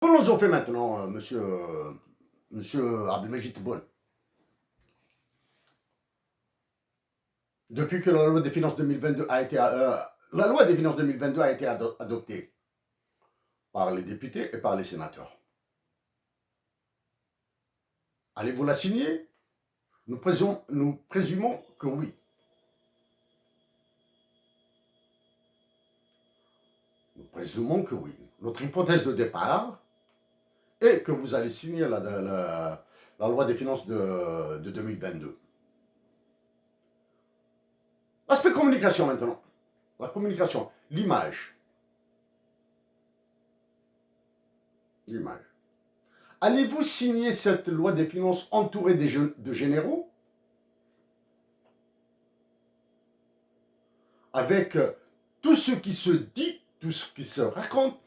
Philosophez maintenant, monsieur Abdelmajid Tebboune. Depuis que la loi des finances 2022 a été, la loi des finances 2022 a été adoptée par les députés et par les sénateurs. Allez-vous la signer? Nous présumons que oui. Nous présumons que oui. Notre hypothèse de départ est que vous allez signer la loi des finances de 2022. L'aspect communication maintenant. La communication, l'image. L'image. Allez-vous signer cette loi des finances entourée de généraux avec tout ce qui se dit, tout ce qui se raconte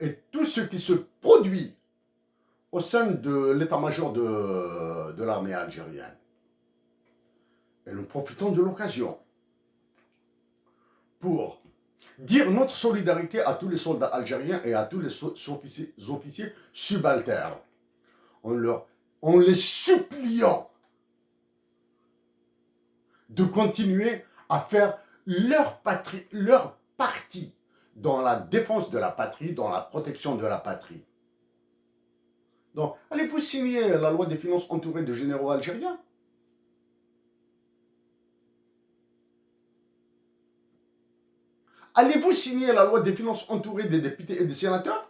et tout ce qui se produit au sein de l'état-major de l'armée algérienne. Et nous profitons de l'occasion pour dire notre solidarité à tous les soldats algériens et à tous les officiers subalternes, en les suppliant de continuer à faire leur partie dans la défense de la patrie, dans la protection de la patrie. Donc, allez-vous signer la loi des finances entourée de généraux algériens? Allez-vous signer la loi des finances entourée des députés et des sénateurs?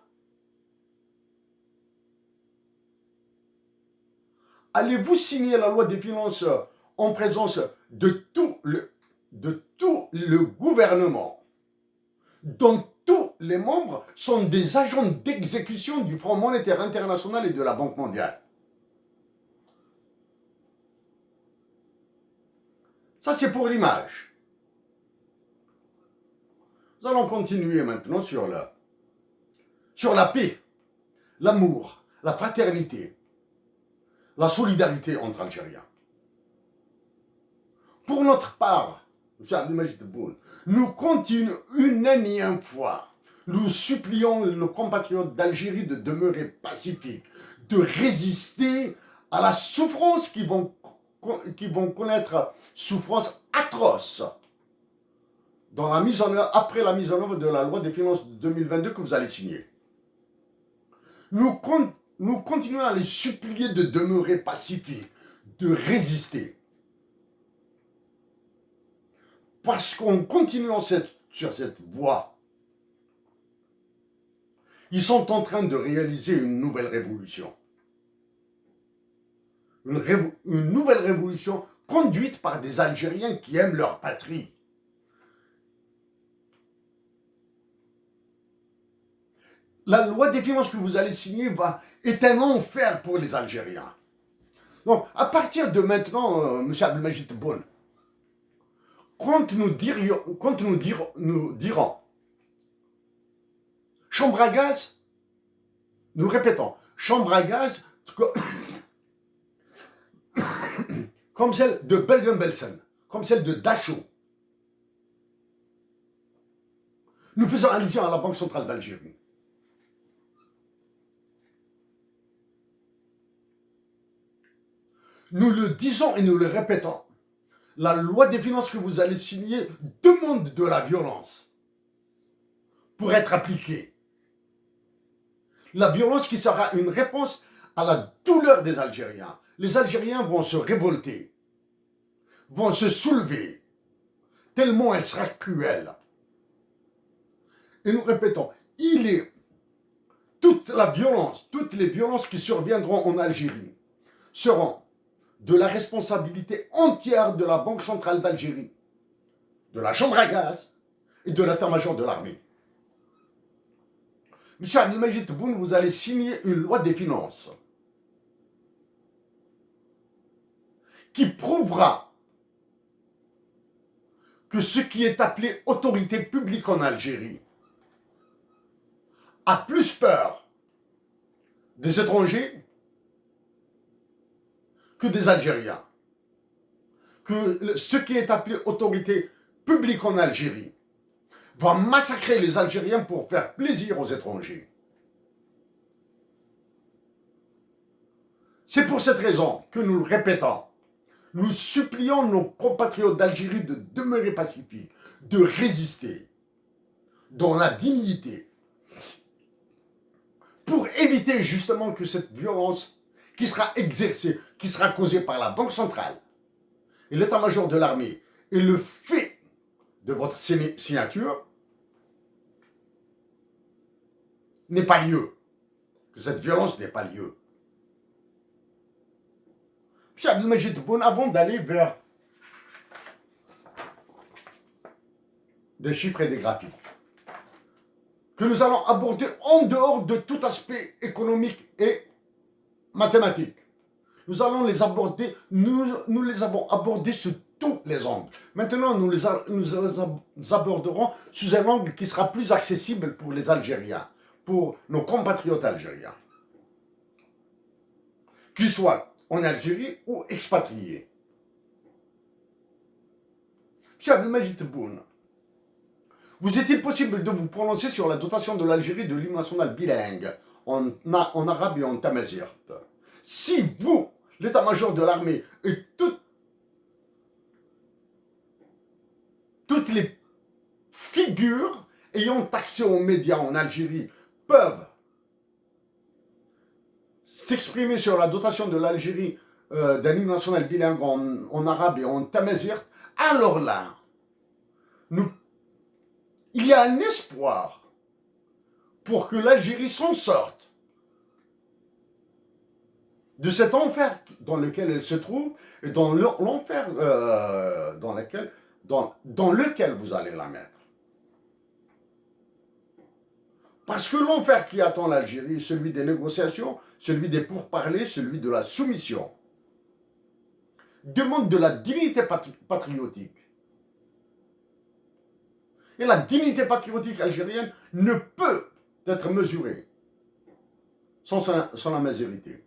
Allez-vous signer la loi des finances en présence de tout le gouvernement, dont tous les membres sont des agents d'exécution du Fonds monétaire international et de la Banque mondiale? Ça, c'est pour l'image. Nous allons continuer maintenant sur la paix, l'amour, la fraternité, la solidarité entre Algériens. Pour notre part, M. Abdelmajid Tebboune, nous continuons une énième fois. Nous supplions nos compatriotes d'Algérie de demeurer pacifiques, de résister à la souffrance qu'ils vont connaître, souffrance atroce, après la mise en œuvre de la loi des finances 2022 que vous allez signer. Nous continuons à les supplier de demeurer pacifiques, de résister. Parce qu'en continuant sur cette voie, ils sont en train de réaliser une nouvelle révolution. Une nouvelle révolution conduite par des Algériens qui aiment leur patrie. La loi des finances que vous allez signer est un enfer pour les Algériens. Donc, à partir de maintenant, M. Abdelmajid Tebboune, quand nous dirons chambre à gaz, nous répétons, chambre à gaz comme celle de Bergen-Belsen, comme celle de Dachau. Nous faisons allusion à la Banque centrale d'Algérie. Nous le disons et nous le répétons. La loi des finances que vous allez signer demande de la violence pour être appliquée. La violence qui sera une réponse à la douleur des Algériens. Les Algériens vont se révolter, vont se soulever, tellement elle sera cruelle. Et nous répétons, toutes les violences qui surviendront en Algérie seront de la responsabilité entière de la Banque centrale d'Algérie, de la chambre à gaz et de l'état-major de l'armée. Monsieur Abdelmajid Tebboune, vous allez signer une loi des finances qui prouvera que ce qui est appelé autorité publique en Algérie a plus peur des étrangers que des Algériens. Que ce qui est appelé autorité publique en Algérie va massacrer les Algériens pour faire plaisir aux étrangers. C'est pour cette raison que nous le répétons. Nous supplions nos compatriotes d'Algérie de demeurer pacifiques, de résister dans la dignité, pour éviter justement que cette violence qui sera exercée, qui sera causée par la Banque centrale et l'état-major de l'armée et le fait de votre signature n'ait pas lieu, que cette violence n'ait pas lieu. M. Abdelmajid Tebboune, avant d'aller vers des chiffres et des graphiques, que nous allons aborder en dehors de tout aspect économique et mathématique. Nous allons les aborder, nous les avons abordés sous tous les angles. Maintenant, nous les aborderons sous un angle qui sera plus accessible pour les Algériens, pour nos compatriotes algériens, qu'ils soient en Algérie ou expatriés. M. Abdelmajid Tebboune, vous est-il possible de vous prononcer sur la dotation de l'Algérie de l'hymne national bilingue en arabe et en tamazight? Si vous, l'état-major de l'armée et toutes les figures ayant accès aux médias en Algérie peuvent s'exprimer sur la dotation de l'Algérie d'un hymne national bilingue en arabe et en tamazight, alors là, il y a un espoir pour que l'Algérie s'en sorte de cet enfer dans lequel elle se trouve et dans l'enfer dans lequel vous allez la mettre. Parce que l'enfer qui attend l'Algérie, celui des négociations, celui des pourparlers, celui de la soumission, demande de la dignité patriotique. Et la dignité patriotique algérienne ne peut être mesurée sans la majorité.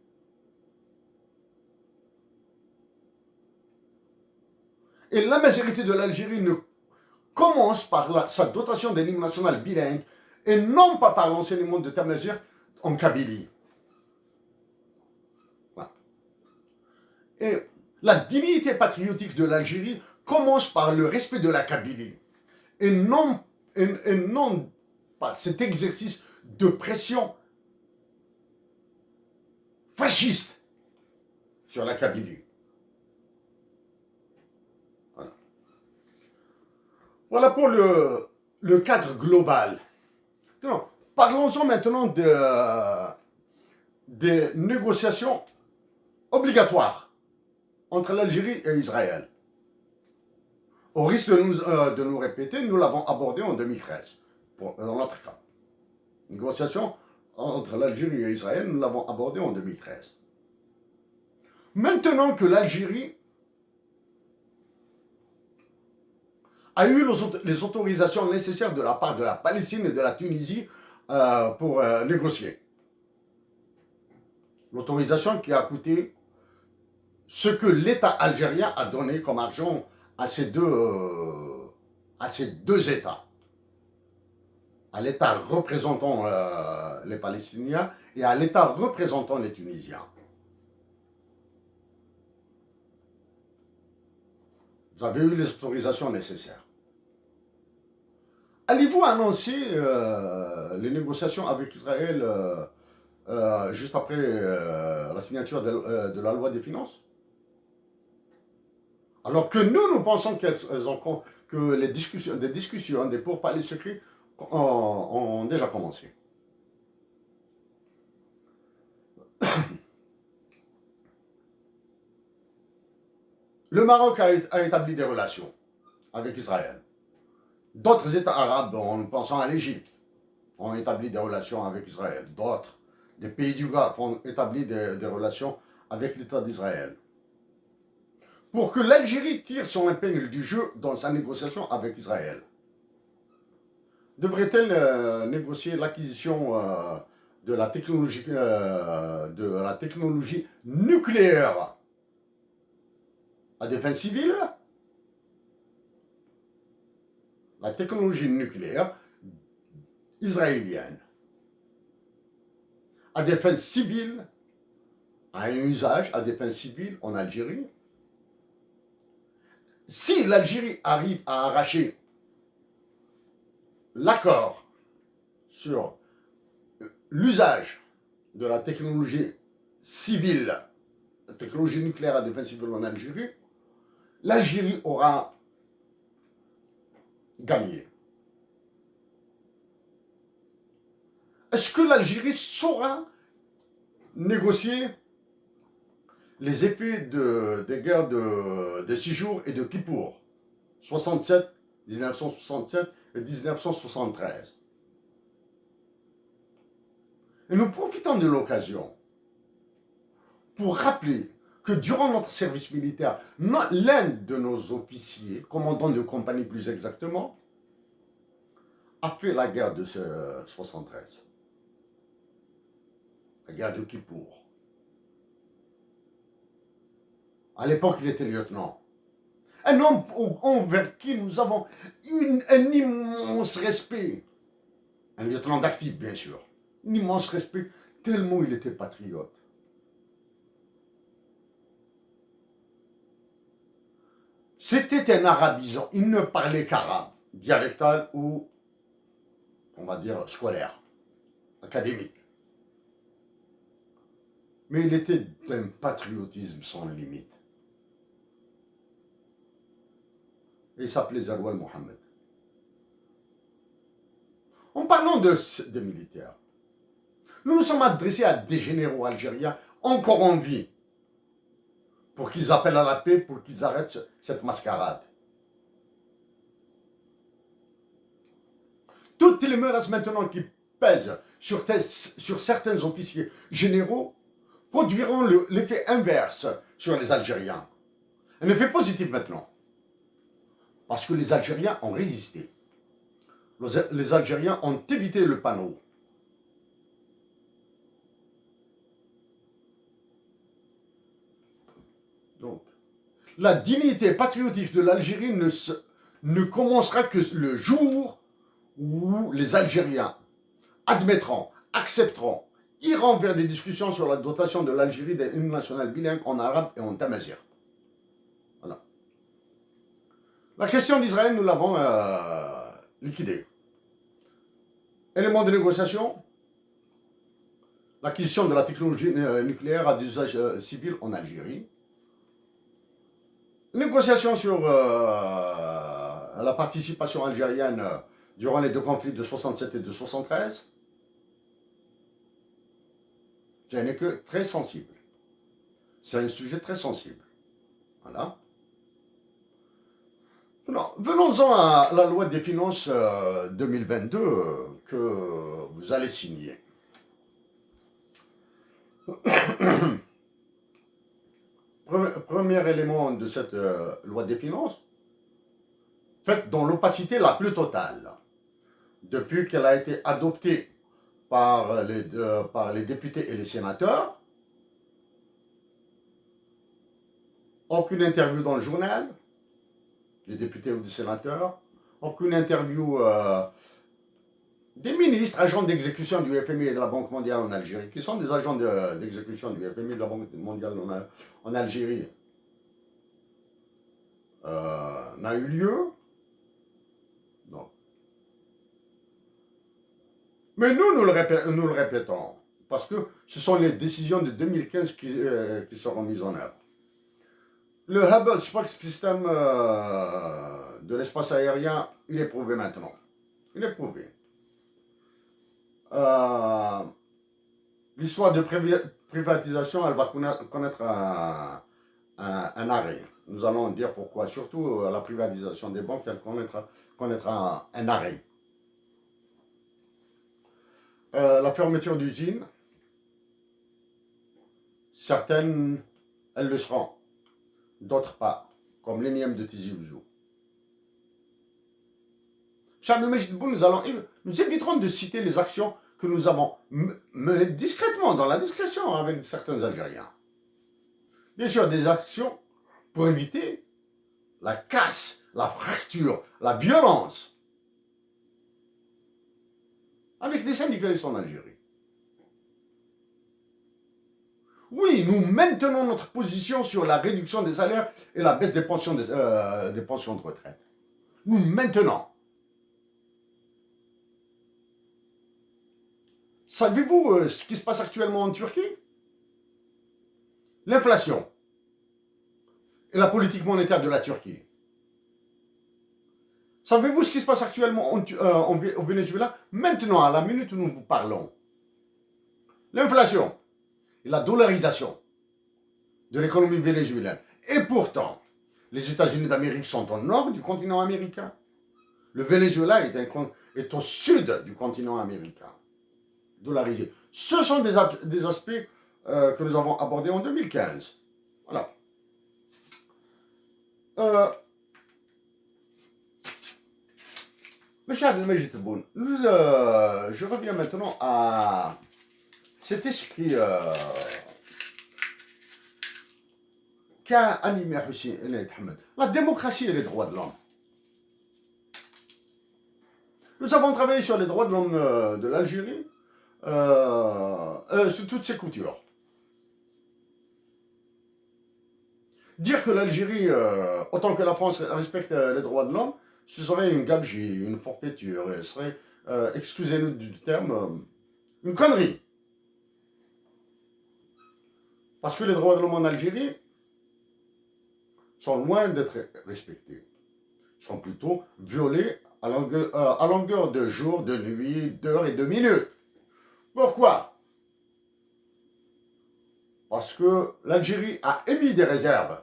Et la majorité de l'Algérie ne commence par sa dotation d'un hymne national bilingue et non pas par l'enseignement de tamazight en Kabylie. Voilà. Et la dignité patriotique de l'Algérie commence par le respect de la Kabylie et non par cet exercice de pression fasciste sur la Kabylie. Voilà pour le cadre global. Parlons-en maintenant des négociations obligatoires entre l'Algérie et Israël. Au risque de nous répéter, nous l'avons abordé en 2013, dans notre cas. Négociations entre l'Algérie et Israël, nous l'avons abordé en 2013. Maintenant que l'Algérie a eu les autorisations nécessaires de la part de la Palestine et de la Tunisie pour négocier. L'autorisation qui a coûté ce que l'État algérien a donné comme argent à ces deux États. À l'État représentant les Palestiniens et à l'État représentant les Tunisiens. Vous avez eu les autorisations nécessaires. Allez-vous annoncer les négociations avec Israël juste après la signature de la loi des finances? Alors que nous pensons que des discussions, des pourparlers secrets ont déjà commencé. Le Maroc a établi des relations avec Israël. D'autres États arabes, en pensant à l'Égypte, ont établi des relations avec Israël. D'autres, des pays du Golfe, ont établi des relations avec l'État d'Israël. Pour que l'Algérie tire son épingle du jeu dans sa négociation avec Israël, devrait-elle négocier l'acquisition de la technologie nucléaire à des fins civiles? La technologie nucléaire israélienne à des fins civiles a un usage à des fins civiles en Algérie. Si l'Algérie arrive à arracher l'accord sur l'usage de la technologie civile, la technologie nucléaire à des fins civiles en Algérie, l'Algérie aura gagné. Est-ce que l'Algérie saura négocier les effets des guerres de 6 jours et de Kippour, 67, 1967 et 1973. Et nous profitons de l'occasion pour rappeler que durant notre service militaire, l'un de nos officiers, commandant de compagnie plus exactement, a fait la guerre de 73, la guerre de Kippour. À l'époque, il était lieutenant. Un homme envers qui nous avons un immense respect. Un lieutenant d'actif, bien sûr. Un immense respect, tellement il était patriote. C'était un arabisant. Il ne parlait qu'arabe, dialectal ou, on va dire, scolaire, académique. Mais il était d'un patriotisme sans limite. Et il s'appelait Zarwal Mohammed. En parlant de militaires, nous nous sommes adressés à des généraux algériens encore en vie pour qu'ils appellent à la paix, pour qu'ils arrêtent cette mascarade. Toutes les menaces maintenant qui pèsent sur certains officiers généraux produiront l'effet inverse sur les Algériens. Un effet positif maintenant. Parce que les Algériens ont résisté. Les Algériens ont évité le panneau. Donc, la dignité patriotique de l'Algérie ne commencera que le jour où les Algériens admettront, accepteront, iront vers des discussions sur la dotation de l'Algérie d'une hymne nationale bilingue en arabe et en tamazight. Voilà. La question d'Israël, nous l'avons liquidée. Élément de négociation, l'acquisition de la technologie nucléaire à d'usage civil en Algérie. Négociation sur la participation algérienne durant les deux conflits de 67 et de 73. Ce n'est que très sensible. C'est un sujet très sensible. Voilà. Venons-en à la loi des finances 2022 que vous allez signer. Premier élément de cette loi des finances, faite dans l'opacité la plus totale, depuis qu'elle a été adoptée par les députés et les sénateurs. Aucune interview dans le journal, des députés ou des sénateurs, aucune interview des ministres, agents d'exécution du FMI et de la Banque mondiale en Algérie, qui sont des agents d'exécution du FMI et de la Banque mondiale en Algérie, n'a eu lieu. Non. Mais nous le répétons, parce que ce sont les décisions de 2015 qui seront mises en œuvre. Le Hubble Space System de l'espace aérien, il est prouvé maintenant. Il est prouvé. L'histoire de privatisation, elle va connaître un arrêt. Nous allons dire pourquoi. Surtout la privatisation des banques, elle connaîtra un arrêt. La fermeture d'usines, certaines, elles le seront. D'autres pas, comme l'énième de Tizi Ouzou. Nous éviterons de citer les actions que nous avons menées discrètement, dans la discrétion, avec certains Algériens. Bien sûr, des actions pour éviter la casse, la fracture, la violence avec des syndicalistes en Algérie. Oui, nous maintenons notre position sur la réduction des salaires et la baisse des pensions de retraite. Nous maintenons. Savez-vous ce qui se passe actuellement en Turquie? L'inflation et la politique monétaire de la Turquie. Savez-vous ce qui se passe actuellement au Venezuela? Maintenant, à la minute où nous vous parlons. L'inflation et la dollarisation de l'économie vénézuélienne. Et pourtant, les États-Unis d'Amérique sont au nord du continent américain. Le Venezuela est au sud du continent américain. Dollarisé. Ce sont des aspects que nous avons abordés en 2015. Voilà. Monsieur Abdelmajid Tebboune, je reviens maintenant à cet esprit qu'a animé Hussein El Ahmed. La démocratie et les droits de l'homme. Nous avons travaillé sur les droits de l'homme de l'Algérie, sous toutes ses coutures. Dire que l'Algérie, autant que la France, respecte les droits de l'homme, ce serait une gabegie, une forfaiture, ce serait, excusez-nous du terme, une connerie. Parce que les droits de l'homme en Algérie sont loin d'être respectés. Ils sont plutôt violés à longueur de jour, de nuit, d'heures et de minutes. Pourquoi? Parce que l'Algérie a émis des réserves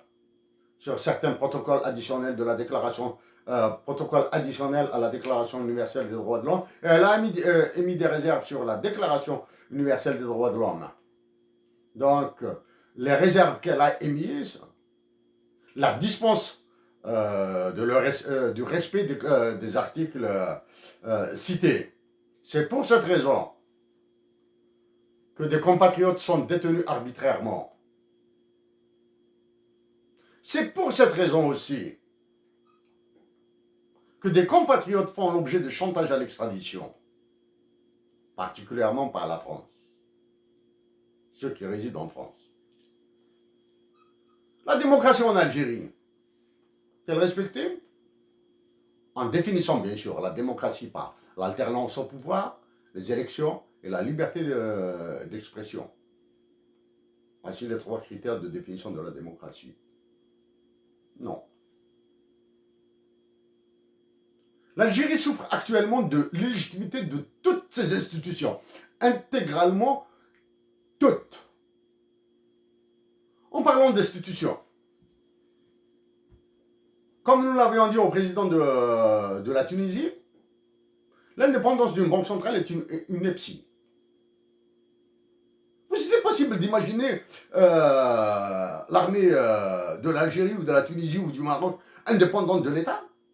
sur certains protocoles additionnels de la déclaration, protocole additionnel à la Déclaration universelle des droits de l'homme, et elle a émis des réserves sur la Déclaration universelle des droits de l'homme. Donc, les réserves qu'elle a émises la dispense du respect des articles cités. C'est pour cette raison que des compatriotes sont détenus arbitrairement. C'est pour cette raison aussi que des compatriotes font l'objet de chantage à l'extradition, particulièrement par la France, ceux qui résident en France. La démocratie en Algérie, est-elle respectée? En définissant bien sûr la démocratie par l'alternance au pouvoir, les élections et la liberté d'expression. Voici les 3 critères de définition de la démocratie. Non. L'Algérie souffre actuellement de l'illégitimité de toutes ses institutions, intégralement toutes. En parlant d'institutions, comme nous l'avions dit au président de la Tunisie, l'indépendance d'une banque centrale est une EPSI. C'est possible d'imaginer l'armée de l'Algérie ou de la Tunisie ou du Maroc indépendante de l'État?